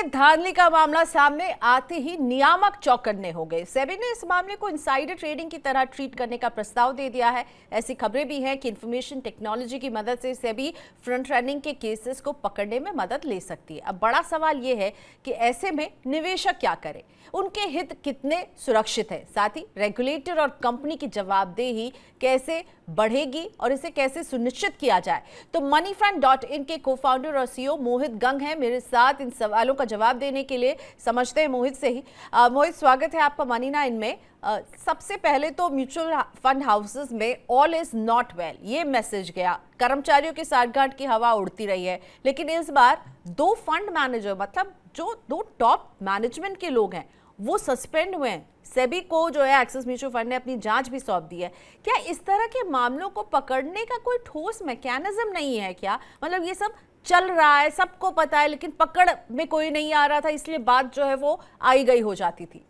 धांधली का मामला सामने आते ही नियामक चौकन्ने हो गए। सेबी ने इस मामले को इनसाइडर ट्रेडिंग की तरह ट्रीट करने का प्रस्ताव दे दिया है। ऐसी खबरें भी हैं कि इंफॉर्मेशन टेक्नोलॉजी की मदद से सेबी फ्रंट रनिंग के केसेस को पकड़ने में मदद ले सकती है। अब बड़ा सवाल यह है कि ऐसे में निवेशक क्या करें, उनके हित कितने सुरक्षित है, साथ ही रेगुलेटर और कंपनी की जवाबदेही कैसे बढ़ेगी और इसे कैसे सुनिश्चित किया जाए। तो moneyfront.in के को-फाउंडर और सीईओ मोहित गंग हैं मेरे साथ इन सवालों का जवाब देने के लिए। समझते हैं मोहित से ही। मोहित, स्वागत है आपका मनी 9 में। सबसे पहले तो म्यूचुअल फंड हाउसेस में ऑल इज नॉट वेल ये मैसेज गया, कर्मचारियों की साठगांठ की हवा उड़ती रही है, लेकिन इस बार दो फंड मैनेजर, मतलब जो दो टॉप मैनेजमेंट के लोग हैं, वो सस्पेंड हुए हैं। सेबी को जो है एक्सिस म्यूचुअल फंड ने अपनी जांच भी सौंप दी है। क्या इस तरह के मामलों को पकड़ने का कोई ठोस मैकेनिज्म नहीं है क्या? मतलब ये सब चल रहा है, सबको पता है, लेकिन पकड़ में कोई नहीं आ रहा था, इसलिए बात जो है वो आई गई हो जाती थी।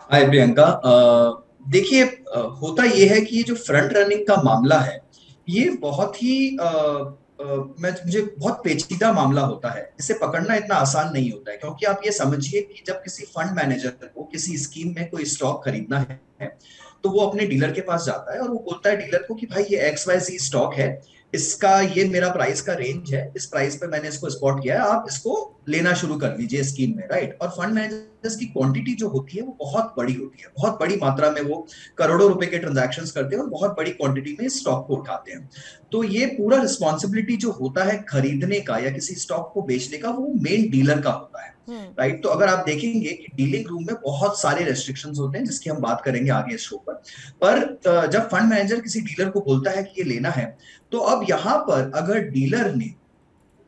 हाय प्रियंका, देखिए, होता ये है कि ये जो फ्रंट रनिंग का मामला है ये बहुत ही मुझे बहुत पेचीदा मामला होता है। इसे पकड़ना इतना आसान नहीं होता है, क्योंकि आप ये समझिए कि जब किसी फंड मैनेजर को किसी स्कीम में कोई स्टॉक खरीदना है तो वो अपने डीलर के पास जाता है और वो बोलता है डीलर को कि भाई ये XYZ स्टॉक है, इसका ये मेरा प्राइस का रेंज है, इस प्राइस पे मैंने इसको स्पॉट किया है, आप इसको लेना शुरू कर दीजिए स्कीम में, राइट। और फंड मैनेजर्स की क्वांटिटी जो होती है वो बहुत बड़ी होती है, बहुत बड़ी मात्रा में वो करोड़ों रुपए के ट्रांजैक्शंस करते हैं और बहुत बड़ी क्वांटिटी में स्टॉक को उठाते हैं। तो ये पूरा रिस्पॉन्सिबिलिटी जो होता है खरीदने का या किसी स्टॉक को बेचने का, वो मेन डीलर का होता है, राइट। तो अगर आप देखेंगे कि डीलिंग रूम में बहुत सारे रेस्ट्रिक्शंस होते हैं, जिसकी हम बात करेंगे आगे इस शो पर जब फंड मैनेजर किसी डीलर को बोलता है कि ये लेना है, तो अब यहां पर अगर डीलर ने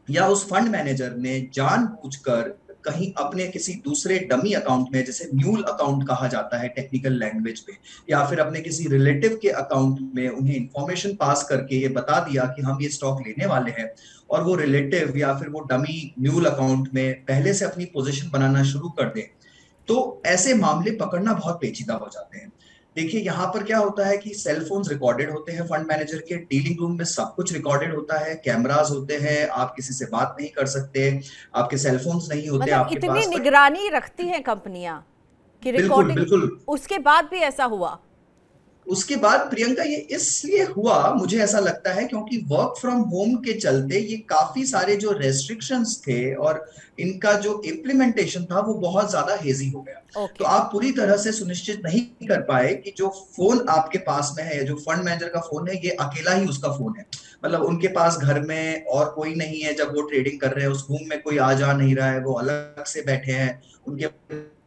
या उस फंड मैनेजर ने जानबूझकर कहीं अपने किसी दूसरे डमी अकाउंट में, जैसे म्यूल अकाउंट कहा जाता है टेक्निकल लैंग्वेज में, या फिर अपने किसी रिलेटिव के अकाउंट में उन्हें इंफॉर्मेशन पास करके ये बता दिया कि हम ये स्टॉक लेने वाले हैं, और वो रिलेटिव या फिर वो डमी म्यूल अकाउंट में पहले से अपनी पोजीशन बनाना शुरू कर दे, तो ऐसे मामले पकड़ना बहुत पेचीदा हो जाते हैं। देखिए, यहाँ पर क्या होता है कि सेल फोन्स रिकॉर्डेड होते हैं, फंड मैनेजर के डीलिंग रूम में सब कुछ रिकॉर्डेड होता है, कैमरास होते हैं, आप किसी से बात नहीं कर सकते, आपके सेल फोन्स नहीं होते मतलब आपके इतनी पास। निगरानी रखती हैं कंपनियां कि बिल्कुल रिकॉर्डिंग, बिल्कुल। उसके बाद भी ऐसा हुआ? उसके बाद प्रियंका ये इसलिए हुआ, मुझे ऐसा लगता है, क्योंकि वर्क फ्रॉम होम के चलते ये काफी सारे जो रेस्ट्रिक्शंस थे और इनका जो इम्प्लीमेंटेशन था वो बहुत ज्यादा हेजी हो गया। तो आप पूरी तरह से सुनिश्चित नहीं कर पाए कि जो फोन आपके पास में है, जो फंड मैनेजर का फोन है, ये अकेला ही उसका फोन है। मतलब उनके पास घर में और कोई नहीं है, जब वो ट्रेडिंग कर रहे हैं उस रूम में कोई आ जा नहीं रहा है, वो अलग से बैठे हैं, उनके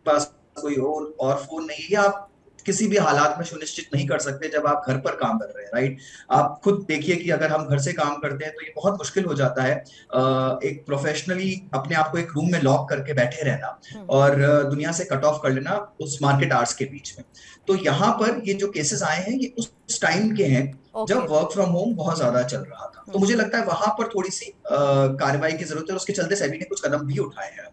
पास कोई और फोन नहीं है। आप किसी भी हालात में सुनिश्चित नहीं कर सकते जब आप घर पर काम कर रहे हैं, राइट। आप खुद देखिए कि अगर हम घर से काम करते हैं तो ये बहुत मुश्किल हो जाता है एक प्रोफेशनली अपने आप को एक रूम में लॉक करके बैठे रहना और दुनिया से कट ऑफ कर लेना उस मार्केट आवर्स के बीच में। तो यहाँ पर ये जो केसेस आए हैं ये उस टाइम के हैं जब वर्क फ्रॉम होम बहुत ज्यादा चल रहा था। तो मुझे लगता है वहां पर थोड़ी सी कार्रवाई की जरूरत है, उसके चलते सेबी ने कुछ कदम भी उठाए हैं।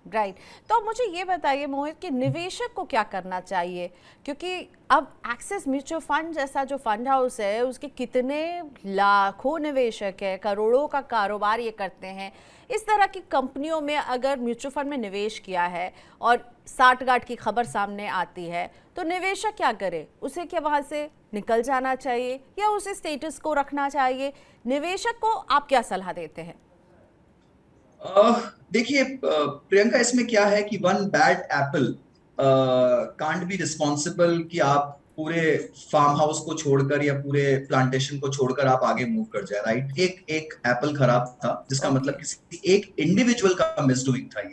राइट। तो मुझे ये बताइए मोहित कि निवेशक को क्या करना चाहिए, क्योंकि अब एक्सिस म्यूचुअल फंड जैसा जो फंड हाउस है उसके कितने लाखों निवेशक है, करोड़ों का कारोबार ये करते हैं। इस तरह की कंपनियों में अगर म्यूचुअल फंड में निवेश किया है और साठगांठ की खबर सामने आती है तो निवेशक क्या करे? उसे क्या वहां से निकल जाना चाहिए या उसे स्टेटस को रखना चाहिए? निवेशक को आप क्या सलाह देते हैं? देखिए प्रियंका, इसमें क्या है कि one bad Apple can't be responsible कि आप पूरे फार्म हाउस को छोड़कर या पूरे प्लांटेशन को छोड़कर आप आगे मूव कर जाए, राइट। एक एक एप्पल खराब था जिसका मतलब किसी एक इंडिविजुअल का मिसडूइंग था।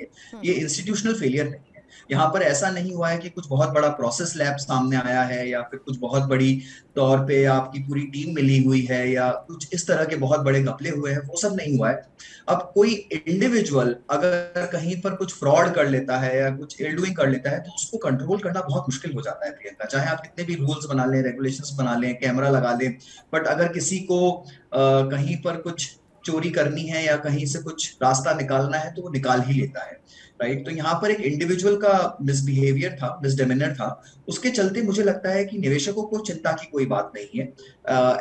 ये इंस्टीट्यूशनल फेलियर नहीं है। यहाँ पर ऐसा नहीं हुआ है कि कुछ बहुत बड़ा प्रोसेस लैब सामने आया है या फिर कुछ बहुत बड़ी तौर पे आपकी पूरी टीम मिली हुई है या कुछ इस तरह के बहुत बड़े घपले हुए हैं, वो सब नहीं हुआ है। अब कोई इंडिविजुअल अगर कहीं पर कुछ फ्रॉड कर लेता है या कुछ इलडूइंग कर लेता है तो उसको कंट्रोल करना बहुत मुश्किल हो जाता है प्रियंका। चाहे आप कितने भी रूल्स बना लें, रेगुलेशंस बना लें, कैमरा लगा लें, बट अगर किसी को कहीं पर कुछ चोरी करनी है या कहीं से कुछ रास्ता निकालना है तो वो निकाल ही लेता है, राइट। तो यहाँ पर एक इंडिविजुअल का मिसबिहेवियर था, मिसडेमिनर था, उसके चलते मुझे लगता है कि निवेशकों को चिंता की कोई बात नहीं है।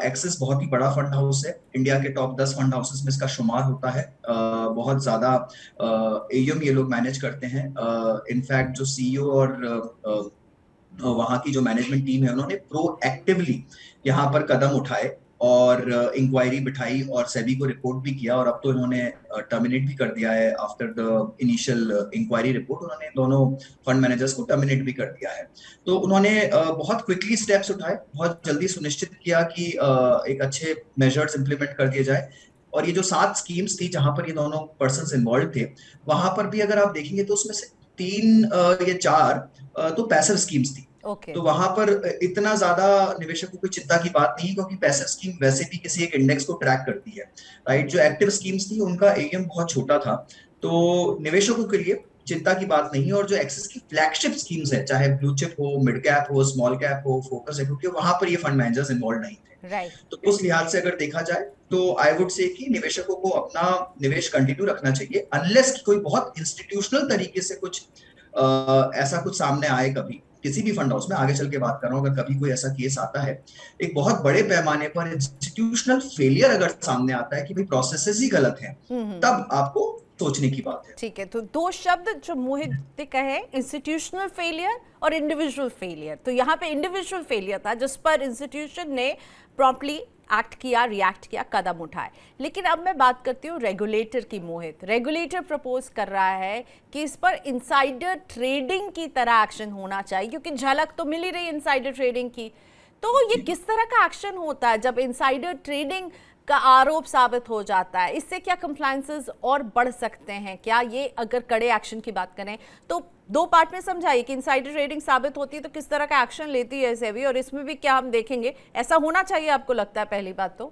एक्सिस बहुत ही बड़ा फंड हाउस है, इंडिया के टॉप 10 फंड हाउसेस में इसका शुमार होता है। बहुत ज्यादा एयूएम ये लोग मैनेज करते हैं। इनफैक्ट जो सीईओ और वहां की जो मैनेजमेंट टीम है, उन्होंने प्रोएक्टिवली यहाँ पर कदम उठाए और इंक्वायरी बिठाई और सेबी को रिपोर्ट भी किया, और अब तो इन्होंने टर्मिनेट भी कर दिया है। After the initial inquiry report उन्होंने दोनों फंड मैनेजर्स को टर्मिनेट भी कर दिया है। तो उन्होंने बहुत क्विकली स्टेप्स उठाए, बहुत जल्दी सुनिश्चित किया कि एक अच्छे मेजर्स इंप्लीमेंट कर दिए जाए। और ये जो 7 स्कीम्स थी जहां पर ये दोनों पर्सन इन्वॉल्व थे, वहां पर भी अगर आप देखेंगे तो उसमें से 3 या 4 तो पैसिव स्कीम्स थी। तो वहां पर इतना ज्यादा निवेशकों की चिंता की बात नहीं, क्योंकि पैसिव स्कीम वैसे भी किसी एक इंडेक्स को ट्रैक करती है, राइट। जो एक्टिव स्कीम्स थी उनका एएम बहुत छोटा था, तो निवेशकों के लिए चिंता की बात नहीं। और जो एक्सिस की फ्लैगशिप स्कीम्स है, चाहे ब्लू चिप हो, मिड कैप हो, स्मॉल कैप हो, फोकस इक्विटी हो, वहां पर ये फंड मैनेजर्स इन्वॉल्व नहीं थे। तो उस लिहाज से अगर देखा जाए तो आई वुड से कि निवेशकों को अपना निवेश कंटिन्यू रखना चाहिए, अनलेस कोई बहुत इंस्टीट्यूशनल तरीके से कुछ ऐसा कुछ सामने आए कभी किसी भी फंड हाउस में। आगे चल के बात कर रहा हूँ, अगर कभी कोई ऐसा केस आता है, एक बहुत बड़े पैमाने पर इंस्टीट्यूशनल फेलियर अगर सामने आता है कि भाई प्रोसेसेस ही गलत हैं, तब आपको सोचने की बात है। ठीक है, तो 2 शब्द जो मोहित ने कहे, इंस्टीट्यूशनल फेलियर और इंडिविजुअल फेलियर। तो यहाँ पे इंडिविजुअल फेलियर था जिस पर इंस्टीट्यूशन ने प्रॉम्प्टली एक्ट किया, रिएक्ट किया, कदम उठाए। लेकिन अब मैं बात करती हूँ रेगुलेटर की। मोहित, रेगुलेटर प्रपोज कर रहा है कि इस पर इनसाइडर ट्रेडिंग की तरह एक्शन होना चाहिए, क्योंकि झलक तो मिल ही रही इनसाइडर ट्रेडिंग की। तो ये किस तरह का एक्शन होता है जब इनसाइडर ट्रेडिंग का आरोप साबित हो जाता है? इससे क्या कंप्लायंसेस और बढ़ सकते हैं क्या? ये अगर कड़े एक्शन की बात करें तो 2 पार्ट में समझाइए कि इनसाइडर ट्रेडिंग साबित होती है तो किस तरह का एक्शन लेती है सेबी, और इसमें भी क्या हम देखेंगे? ऐसा होना चाहिए आपको लगता है? पहली बात तो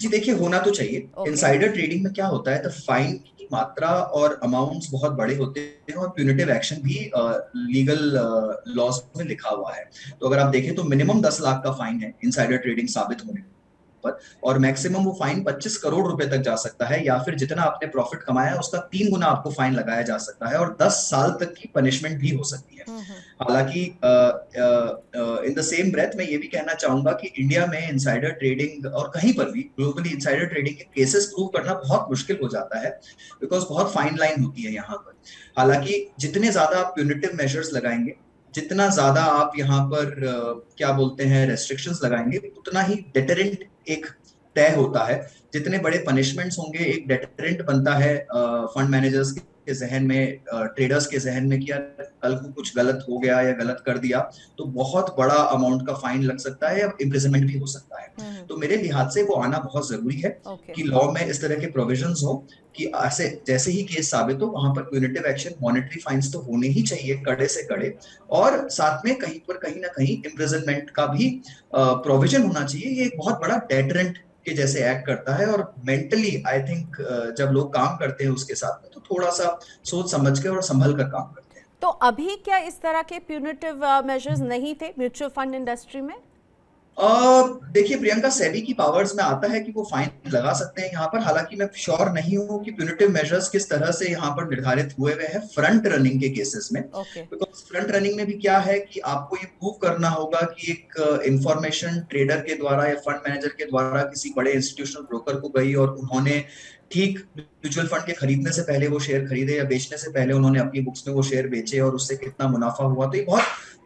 जी देखिए, होना तो चाहिए। इनसाइडर ट्रेडिंग में क्या होता है, तो फाइन की मात्रा और अमाउंट्स बहुत बड़े होते हैं और प्यूनिटिव एक्शन भी लीगल लॉज में लिखा हुआ है। तो अगर आप देखें तो मिनिमम 10 लाख का फाइन है इनसाइडर ट्रेडिंग साबित होने पर, और मैक्सिमम वो फाइन 25 करोड़ रुपए तक जा सकता है, या फिर जितना आपने प्रॉफिट कमाया है उसका 3 गुना आपको फाइन लगाया जा सकता है, और 10 साल तक की पनिशमेंट भी हो सकती है। हालांकि इन द सेम ब्रेथ मैं ये भी कहना चाहूंगा कि इंडिया में इनसाइडर ट्रेडिंग और कहीं पर भी ग्लोबली इनसाइडर ट्रेडिंग के केसेस प्रूव करना बहुत मुश्किल हो जाता है, बिकॉज बहुत फाइन लाइन होती है यहाँ पर। हालांकि जितने ज्यादा आप प्यूनिटिव मेजर्स लगाएंगे, जितना ज्यादा आप यहाँ पर क्या बोलते हैं रेस्ट्रिक्शंस लगाएंगे, उतना ही डेटरेंट एक तय होता है। जितने बड़े पनिशमेंट्स होंगे, एक डेटरेंट बनता है फंड मैनेजर्स के जहन में, ट्रेडर्स के जहन में कि यार कल को कुछ गलत हो गया या गलत कर दिया तो बहुत बड़ा अमाउंट का फाइन लग सकता है या इम्प्रिजनमेंट भी हो सकता है। तो मेरे लिहाज से वो आना बहुत जरूरी है कि लॉ में इस तरह के प्रोविजंस हो कि ऐसे जैसे ही केस साबित हो वहां पर प्यूनिटिव एक्शन, मॉनेटरी फाइन्स तो होने ही चाहिए कड़े से कड़े, और साथ में कहीं ना कहीं इम्प्रिजनमेंट का भी प्रोविजन होना चाहिए। ये एक बहुत बड़ा डेटरेंट के जैसे एक्ट करता है, और मेंटली आई थिंक जब लोग काम करते हैं उसके साथ में तो थोड़ा सा सोच समझ के और संभल कर काम करते हैं। तो अभी क्या इस तरह के प्यूनिटिव मेजर्स नहीं थे म्यूचुअल फंड इंडस्ट्री में? देखिए प्रियंका, सेबी की पावर्स में आता है कि वो फाइन लगा सकते हैं यहाँ पर। हालांकि मैं श्योर नहीं हूँ कि प्यूनिटिव मेजर्स किस तरह से यहाँ पर निर्धारित हुए हैं फ्रंट रनिंग के केसेस में। बिकॉज फ्रंट रनिंग में भी क्या है कि आपको ये प्रूव करना होगा कि एक इंफॉर्मेशन ट्रेडर के द्वारा या फंड मैनेजर के द्वारा किसी बड़े इंस्टीट्यूशनल ब्रोकर को गई और उन्होंने ठीक म्यूचुअल फंड के खरीदने से पहले वो शेयर खरीदे या बेचने से पहले उन्होंने अपनी बुक्स में वो शेयर बेचे और उससे कितना मुनाफा हुआ। तो ये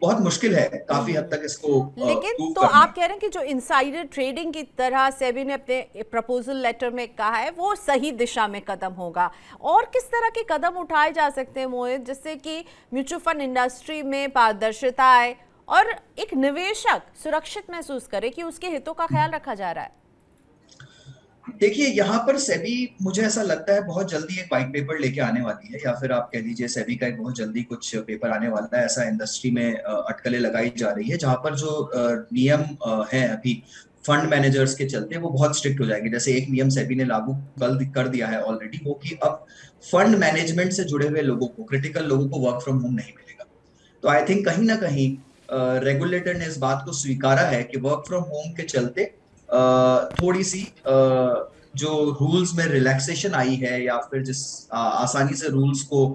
बहुत मुश्किल है काफी हद तक इसको। लेकिन तो आप कह रहे हैं कि जो इनसाइडर ट्रेडिंग की तरह सेबी ने अपने प्रपोजल लेटर में कहा है वो सही दिशा में कदम होगा। और किस तरह के कदम उठाए जा सकते हैं मोहित, जिससे कि म्यूचुअल फंड इंडस्ट्री में पारदर्शिता आए और एक निवेशक सुरक्षित महसूस करे कि उसके हितों का ख्याल रखा जा रहा है? देखिए, यहाँ पर सेबी, मुझे ऐसा लगता है बहुत जल्दी एक वाइट पेपर लेके आने वाली है, या फिर आप कह लीजिए सेबी का एक बहुत जल्दी कुछ पेपर आने वाला है। ऐसा इंडस्ट्री में अटकलें लगाई जा रही है जहां पर जो नियम है अभी फंड मैनेजर्स के चलते वो बहुत स्ट्रिक्ट हो जाएंगे। जैसे एक नियम सेबी ने लागू कर दिया है ऑलरेडी, वो कि अब फंड मैनेजमेंट से जुड़े हुए लोगों को, क्रिटिकल लोगों को वर्क फ्रॉम होम नहीं मिलेगा। तो आई थिंक कहीं ना कहीं रेगुलेटर ने इस बात को स्वीकारा है कि वर्क फ्रॉम होम के चलते थोड़ी सी जो रूल्स में रिलैक्सेशन आई है या फिर जिस आसानी से रूल्स को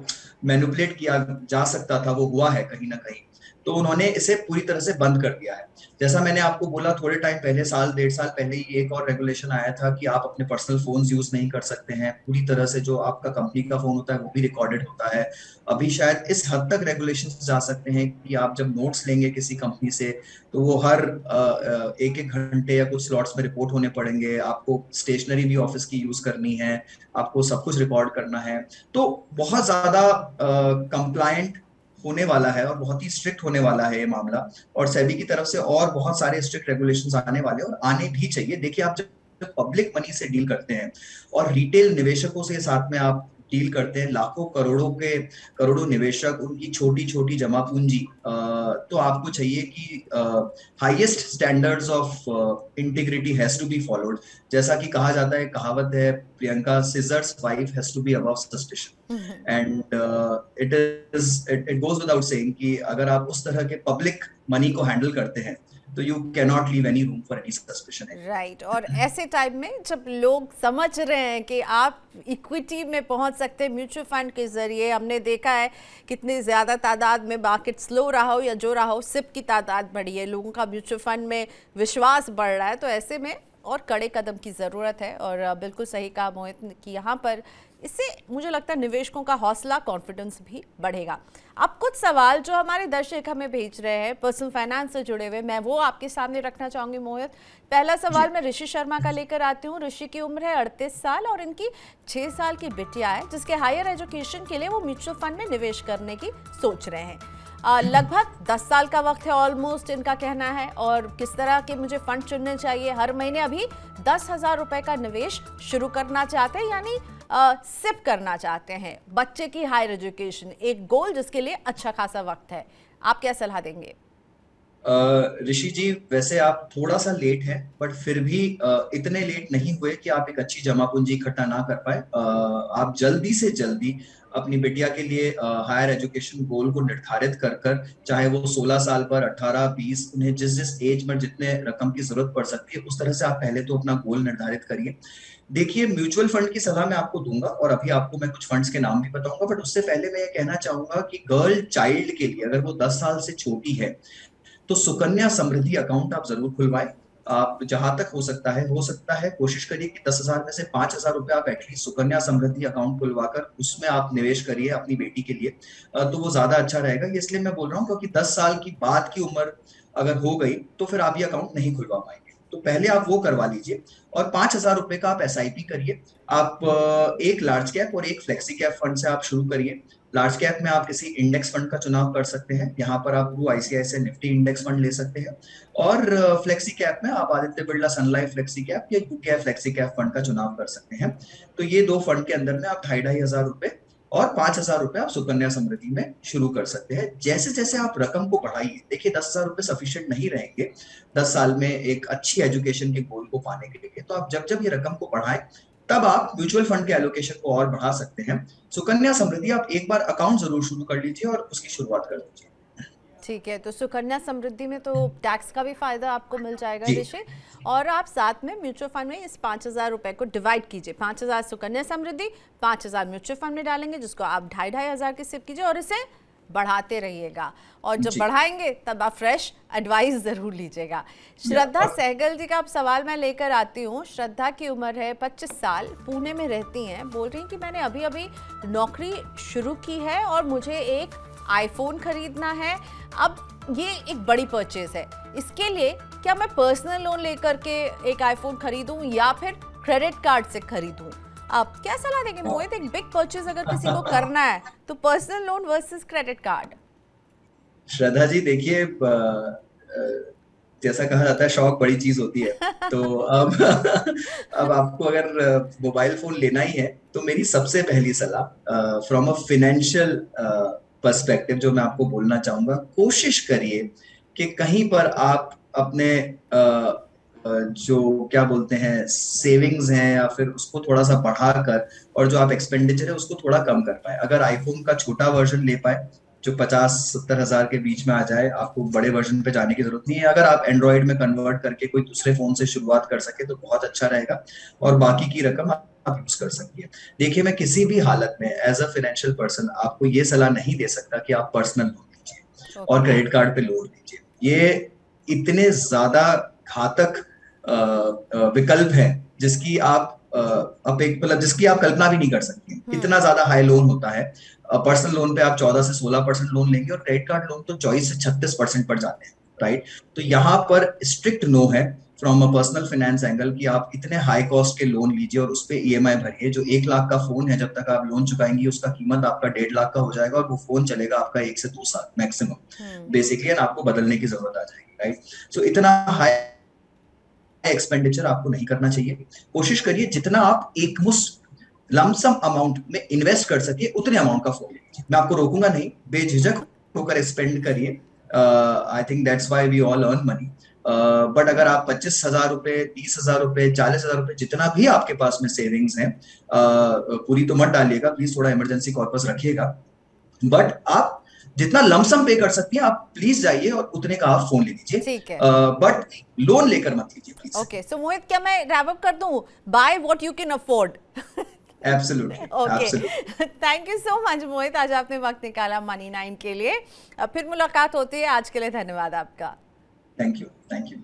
मैनिपुलेट किया जा सकता था वो हुआ है कहीं ना कहीं, तो उन्होंने इसे पूरी तरह से बंद कर दिया है। जैसा मैंने आपको बोला थोड़े टाइम पहले, साल डेढ़ साल पहले ही एक और रेगुलेशन आया था कि आप अपने पर्सनल फोन्स यूज नहीं कर सकते हैं, पूरी तरह से जो आपका कंपनी का फोन होता है वो भी रिकॉर्डेड होता है। अभी शायद इस हद तक रेगुलेशन जा सकते हैं कि आप जब नोट्स लेंगे किसी कंपनी से तो वो हर एक एक घंटे या कुछ स्लॉट्स में रिपोर्ट होने पड़ेंगे, आपको स्टेशनरी भी ऑफिस की यूज करनी है, आपको सब कुछ रिकॉर्ड करना है। तो बहुत ज्यादा कंप्लायंट होने वाला है और बहुत ही स्ट्रिक्ट होने वाला है ये मामला, और सेबी की तरफ से और बहुत सारे स्ट्रिक्ट रेगुलेशंस आने वाले और आने भी चाहिए। देखिए, आप जब पब्लिक मनी से डील करते हैं और रिटेल निवेशकों से साथ में आप डील करते हैं, लाखों करोड़ों निवेशक, उनकी छोटी छोटी जमा पूंजी, तो आपको चाहिए कि highest standards of integrity has to be followed. जैसा कि कहा जाता है, कहावत है Priyanka, Caesar's wife has to be above suspicion, and it goes without saying कि अगर आप उस तरह के पब्लिक मनी को हैंडल करते हैं तो you can not leave any room for any suspicion. Right, और ऐसे टाइम में जब लोग समझ रहे हैं कि आप इक्विटी में पहुंच सकते हैं म्यूचुअल फंड के जरिए, हमने देखा है कितनी ज़्यादा तादाद में मार्केट स्लो रहा हो या जो रहा हो, सिप की तादाद बढ़ी है, लोगों का म्यूचुअल फंड में विश्वास बढ़ रहा है, तो ऐसे में और कड़े कदम की ज़रूरत है। और बिल्कुल सही कहा मोहित कि यहाँ पर इससे मुझे लगता है निवेशकों का हौसला, कॉन्फिडेंस भी बढ़ेगा। अब कुछ सवाल जो हमारे दर्शक हमें भेज रहे हैं पर्सनल फाइनेंस से जुड़े हुए, मैं वो आपके सामने रखना चाहूँगी मोहित। पहला सवाल मैं ऋषि शर्मा का लेकर आती हूँ। ऋषि की उम्र है 38 साल और इनकी 6 साल की बिटिया है जिसके हायर एजुकेशन के लिए वो म्यूचुअल फंड में निवेश करने की सोच रहे हैं। लगभग 10 साल का वक्त है ऑलमोस्ट, इनका कहना है। और किस तरह के मुझे फंड चुनने चाहिए, हर महीने अभी 10,000 रुपए का निवेश शुरू करना चाहते हैं, यानी सिप करना चाहते हैं। बच्चे की हायर एजुकेशन एक गोल जिसके लिए अच्छा खासा वक्त है, आप क्या सलाह देंगे? ऋषि जी, वैसे आप थोड़ा सा लेट हैं, बट फिर भी इतने लेट नहीं हुए कि आप एक अच्छी जमा पूंजी इकट्ठा ना कर पाए। आप जल्दी से जल्दी अपनी बिटिया के लिए हायर एजुकेशन गोल को निर्धारित कर कर, चाहे वो 16 साल पर, 18, 20, उन्हें जिस जिस एज में जितने रकम की जरूरत पड़ सकती है उस तरह से आप पहले तो अपना गोल निर्धारित करिए। देखिए, म्यूचुअल फंड की सलाह मैं आपको दूंगा और अभी आपको मैं कुछ फंड्स के नाम भी बताऊंगा, बट उससे पहले मैं ये कहना चाहूंगा कि गर्ल चाइल्ड के लिए, अगर वो 10 साल से छोटी है तो सुकन्या समृद्धि अकाउंट आप जरूर खुलवाएं। आप जहां तक हो सकता है कोशिश करिए कि 10,000 में से 5,000 रुपए आप एटलीस्ट सुकन्या समृद्धि अकाउंट खुलवाकर उसमें आप निवेश करिए अपनी बेटी के लिए, तो वो ज्यादा अच्छा रहेगा। ये इसलिए मैं बोल रहा हूँ क्योंकि 10 साल की बाद की उम्र अगर हो गई तो फिर आप ये अकाउंट नहीं खुलवा पाएंगे, तो पहले आप वो करवा लीजिए। और 5,000 रुपए का आप SIP करिए। आप एक लार्ज कैप और एक फ्लेक्सी कैप फंड से आप शुरू करिए। लार्ज कैप में आप किसी इंडेक्स फंड का चुनाव कर सकते हैं, यहाँ पर आप ICICI निफ्टी इंडेक्स फंड ले सकते हैं। और फ्लेक्सी कैप में आप आदित्य बिरला सन लाइफ फ्लेक्सी कैप या UTI फ्लेक्सी कैप फंड का चुनाव कर सकते हैं। तो ये दो फंड के अंदर में आप 2,500 रुपए और 5,000 रुपए आप सुकन्या समृद्धि में शुरू कर सकते हैं। जैसे जैसे आप रकम को बढ़ाइए, देखिए 10,000 रुपए सफिशिएंट नहीं रहेंगे 10 साल में एक अच्छी एजुकेशन के गोल को पाने के लिए, तो आप जब जब ये रकम को बढ़ाएं तब आप म्यूचुअल फंड के एलोकेशन को और बढ़ा सकते हैं। सुकन्या समृद्धि आप एक बार अकाउंट जरूर शुरू कर लीजिए और उसकी शुरुआत कर दीजिए। ठीक है, तो सुकन्या समृद्धि में तो टैक्स का भी फायदा आपको मिल जाएगा ऋषि, और आप साथ में म्यूचुअल फंड में इस 5,000 रुपए को डिवाइड कीजिए। 5,000 सुकन्या समृद्धि, 5,000 म्यूचुअल फंड में डालेंगे जिसको आप 2,500 की सिप कीजिए और इसे बढ़ाते रहिएगा। और जब बढ़ाएंगे तब आप फ्रेश एडवाइस जरूर लीजिएगा। श्रद्धा सहगल जी का अब सवाल मैं लेकर आती हूँ। श्रद्धा की उम्र है 25 साल, पुणे में रहती हैं। बोल रही हैं कि मैंने अभी अभी नौकरी शुरू की है और मुझे एक आईफोन खरीदना है। अब ये एक बड़ी परचेज है, इसके लिए क्या मैं पर्सनल लोन लेकर के एक आईफोन खरीदूं या फिर क्रेडिट कार्ड से खरीदूं? आप क्या सलाह देंगे मोहित? एक बिग परचेज अगर किसी को करना है तो personal loan versus credit card. Shraddha ji, देखिए जैसा कहा जाता है शौक बड़ी चीज होती है, तो अब आपको अगर मोबाइल फोन लेना ही है तो मेरी सबसे पहली सलाह फ्रॉम अ फाइनेंशियल पर्सपेक्टिव जो मैं आपको बोलना चाहूंगा, कोशिश करिए कि कहीं पर आप अपने जो क्या बोलते हैं सेविंग्स हैं या फिर उसको थोड़ा सा बढ़ाकर और जो आप एक्सपेंडिचर है उसको थोड़ा कम कर पाए। अगर आईफोन का छोटा वर्जन ले पाए जो 50-70 हजार के बीच में आ जाए, आपको बड़े वर्जन पे जाने की जरूरत नहीं है। अगर आप एंड्रॉइड में कन्वर्ट करके कोई दूसरे फोन से शुरुआत कर सके तो बहुत अच्छा रहेगा, और बाकी की रकम आप यूज कर सकती है। देखिए, मैं किसी भी हालत में एज अ फाइनेंशियल पर्सन आपको ये सलाह नहीं दे सकता कि आप पर्सनल लोन लीजिए और क्रेडिट कार्ड पे लोन लीजिए। ये इतने ज्यादा घातक विकल्प है जिसकी आप मतलब जिसकी आप कल्पना भी नहीं कर सकती। इतना ज्यादा हाई लोन होता है। पर्सनल लोन पे आप 14 से 16% लोन लेंगे, और क्रेडिट कार्ड लोन तो 24 से 36% पर जाते हैं, राइट। तो यहाँ पर स्ट्रिक्ट नो है from a personal finance angle कि आप इतने हाई कॉस्ट के लोन लीजिए और उस पर ईएमआई भरिए। जो 1 लाख का फोन है, जब तक आप लोन चुकाएंगे उसका कीमत आपका 1.5 लाख का हो जाएगा, और वो फोन चलेगा आपका 1 से 2 साल मैक्सिमम बेसिकली, एंड आपको बदलने की जरूरत आ जाएगी, राइट। सो इतना हाई एक्सपेंडिचर आपको नहीं करना चाहिए। कोशिश करिए जितना आप एक मुश्त लमसम अमाउंट में इन्वेस्ट कर सकिए उतने अमाउंट का फोन लीजिए। मैं आपको रोकूंगा नहीं, बेझिझक होकर स्पेंड करिए। I think that's why we all earn money. But अगर आप 25,000 रुपए, 30,000 रुपए, 40,000 रुपए, जितना भी आपके पास में सेविंग्स है, पूरी तो मत डालिएगा प्लीज, थोड़ा इमरजेंसी कॉर्पस रखिएगा। बट आप जितना लमसम पे कर सकती हैं आप प्लीज जाइए और उतने का आप फोन ले लीजिए, ठीक है। बट लोन लेकर मत लीजिए प्लीज। ओके, सो मोहित, क्या मैं रैप अप कर दूं? By what you can afford. Absolutely. Okay, Absolutely. Thank you so much Mohit, आज आपने वक्त निकाला मनी 9 के लिए। फिर मुलाकात होती है, आज के लिए धन्यवाद आपका। Thank you. Thank you.